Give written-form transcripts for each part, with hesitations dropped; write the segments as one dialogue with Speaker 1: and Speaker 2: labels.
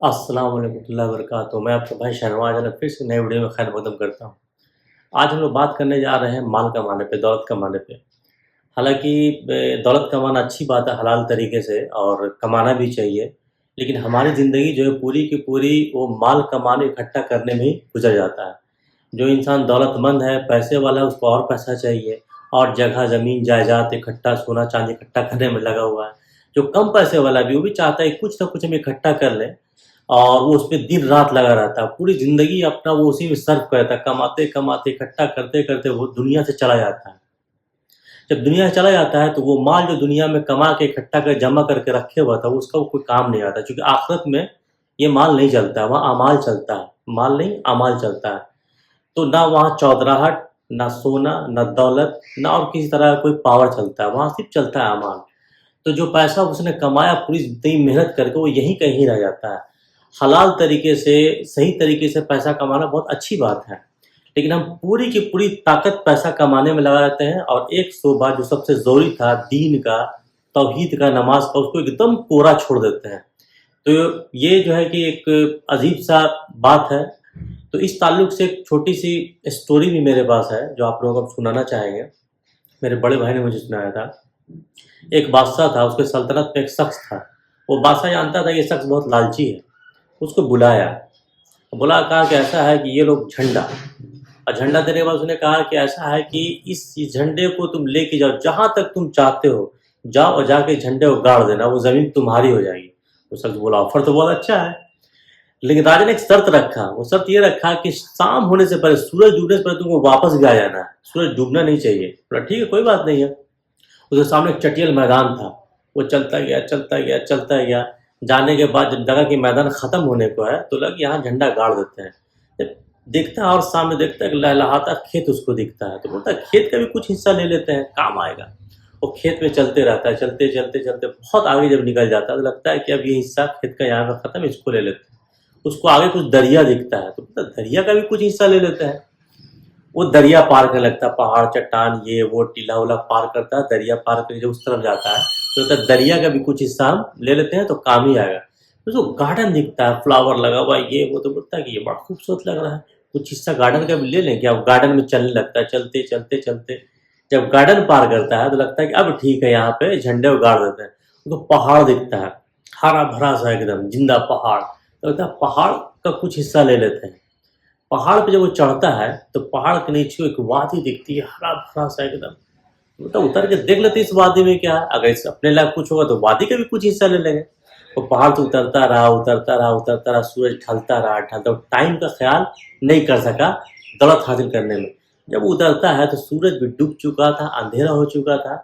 Speaker 1: अस्सलाम वालेकुम वबरकातुहू। मैं आपका भाई शहनवाज अनस फिर से नए वीडियो में खैर मकदम करता हूँ। आज हम लोग बात करने जा रहे हैं माल कमाने पे, दौलत कमाने पे। हालाँकि दौलत कमाना अच्छी बात है हलाल तरीके से और कमाना भी चाहिए। लेकिन हमारी ज़िंदगी जो है पूरी की पूरी वो माल कमाने इकट्ठा करने में ही गुज़र जाता है। जो इंसान दौलतमंद है, पैसे वाला है, उसको और पैसा चाहिए और जगह ज़मीन जायदाद इकट्ठा, सोना चाँदी इकट्ठा करने में लगा हुआ है। जो कम पैसे वाला भी, वो भी चाहता है कि कुछ ना कुछ हम इकट्ठा कर लें और वो उसपे दिन-रात लगा रहता है। पूरी ज़िंदगी अपना वो उसी में सर्फ़ करता है, कमाते-कमाते, इकट्ठा करते-करते वो दुनिया से चला जाता है। जब दुनिया से चला जाता है तो वो माल जो दुनिया में कमा के इकट्ठा कर जमा करके रखे हुआ था, उसका वो कोई काम नहीं आता, क्योंकि आखिरत में ये माल नहीं चलता है, वहाँ अमाल चलता है। माल नहीं, अमाल चलता है। तो ना वहाँ चौधराहट, ना सोना, ना दौलत, ना और किसी तरह का कोई पावर चलता है, वहाँ सिर्फ़ चलता है अमाल। तो जो पैसा उसने कमाया पूरी ज़िंदगी मेहनत करके, वो यहीं कहीं रह जाता है। हलाल तरीके से, सही तरीके से पैसा कमाना बहुत अच्छी बात है। लेकिन हम पूरी की पूरी ताकत पैसा कमाने में लगा देते हैं और एक शोबा जो सबसे ज़रूरी था दीन का, तौहीद का, नमाज़ का, उसको एकदम कोरा छोड़ देते हैं। तो ये जो है कि एक अजीब-सा बात है। तो इस ताल्लुक से एक छोटी-सी स्टोरी भी मेरे पास है, जो आप लोगों को हम सुनाना चाहेंगे। मेरे बड़े भाई ने मुझे सुनाया था। एक बादशाह था, उसके सल्तनत में एक शख्स था। वो बादशाह जानता था ये शख्स बहुत लालची है। उसको बुलाया, बुला कहा कि ऐसा है कि ये लो झंडा। और झंडा देने के बाद उसने कहा कि ऐसा है कि इस झंडे को तुम लेके जाओ, जहाँ तक तुम चाहते हो, जाओ और जाके झंडे को गाड़ देना, वो ज़मीन तुम्हारी हो जाएगी। वो शख्स बोला ऑफ़र तो बहुत अच्छा है, लेकिन राजा ने एक शर्त रखा। वो शर्त ये रखा कि शाम होने से पहले, सूरज डूबने से पहले तुमको वापस भी आ जाना है, सूरज डूबना नहीं चाहिए। बोला ठीक है, कोई बात नहीं है। उसके सामने एक चटियल मैदान था। वो चलता गया, चलता गया, चलता गया। जाने के बाद जब लगा कि मैदान ख़त्म होने को है, तो लगा कि यहाँ झंडा गाड़ देते हैं। जब देखता है और सामने देखता है कि लहलहाता खेत उसको दिखता है, तो बोलता है खेत का भी कुछ हिस्सा ले लेते हैं, काम आएगा। वो खेत में चलते रहता है, चलते बहुत आगे जब निकल जाता है, तो लगता है कि अब ये हिस्सा खेत का यहाँ का ख़त्म है, इसको ले लेते हैं। उसको आगे कुछ दरिया दिखता है, तो बोलता है दरिया का भी कुछ हिस्सा ले लेते हैं। वो दरिया पार करने लगता है, पहाड़, चट्टान, ये वो टीला-उला पार करता है, दरिया पार करके जब उस तरफ जाता है, तो बोलता है दरिया का भी कुछ हिस्सा हम ले लेते हैं तो काम ही आएगा। तो उसको गार्डन दिखता है, फ्लावर लगा हुआ है, ये वो, तो बोलता है कि ये बड़ा खूबसूरत लग रहा है, कुछ हिस्सा गार्डन का भी ले लें क्या? वो गार्डन में चलने लगता है, चलते जब गार्डन पार करता है तो लगता है कि अब ठीक है, यहाँ पे झंडे को गाड़ देते हैं। उसको पहाड़ दिखता है, हरा-भरा सा एकदम जिंदा पहाड़, तो बोलता है पहाड़ का कुछ हिस्सा ले लेते हैं। पहाड़ पे जब वो चढ़ता है तो पहाड़ के नीचे एक वादी दिखती है, हरा-भरा सा एकदम। तो उतर के देख लेते इस वादी में क्या है, अगर इस अपने लायक कुछ होगा तो वादी का भी कुछ हिस्सा ले लेंगे। वो पहाड़ से उतरता रहा, सूरज ढलता रहा, टाइम का ख्याल नहीं कर सका दौलत हासिल करने में। जब उतरता है तो सूरज भी डूब चुका था, अंधेरा हो चुका था।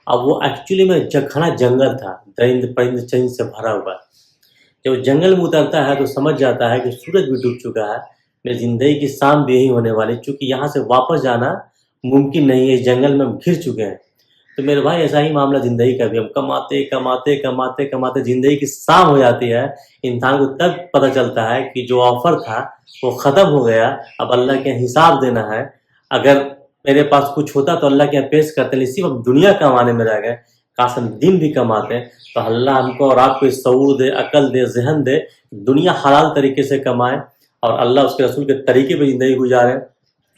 Speaker 1: अब वो एक्चुअली में घना जंगल था, दरिंद परिंद चरिंद से भरा हुआ। जब जंगल में उतरता है तो समझ जाता है कि सूरज भी डूब चुका है, मेरी ज़िंदगी की शाम भी यही होने वाली, चूँकि यहाँ से वापस जाना मुमकिन नहीं है, इस जंगल में हम घिर चुके हैं। तो मेरे भाई ऐसा ही मामला ज़िंदगी का भी, हम कमाते ज़िंदगी की शाम हो जाती है। इंसान को तब पता चलता है कि जो ऑफ़र था वो ख़त्म हो गया, अब अल्लाह के यहाँ हिसाब देना है। अगर मेरे पास कुछ होता तो अल्लाह के यहाँ पेश करते, लेकिन सिर्फ़ हम दुनिया कमाने में रह गए। काश हम दिन भी कमाते, तो अल्लाह हमको और आपको शऊर दे, अक़ल दे, ज़हन दे, दुनिया हलाल तरीके से कमाएँ और अल्लाह उसके रसूल के तरीके पे ज़िंदगी गुजारें।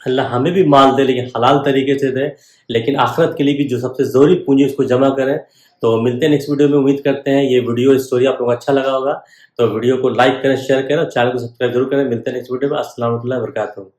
Speaker 1: अल्लाह हमें भी माल दे, लेकिन हलाल तरीके से दे, लेकिन आखिरत के लिए भी जो सबसे ज़रूरी पूँजी है उसको जमा करें। तो मिलते हैं नेक्स्ट वीडियो में। उम्मीद करते हैं ये वीडियो स्टोरी आप लोगों को अच्छा लगा होगा। तो वीडियो को लाइक करें, शेयर करें और चैनल को सब्सक्राइब ज़रूर करें। मिलते हैं नेक्स्ट वीडियो में। अस्सलाम वालेकुम वबरकातुहू।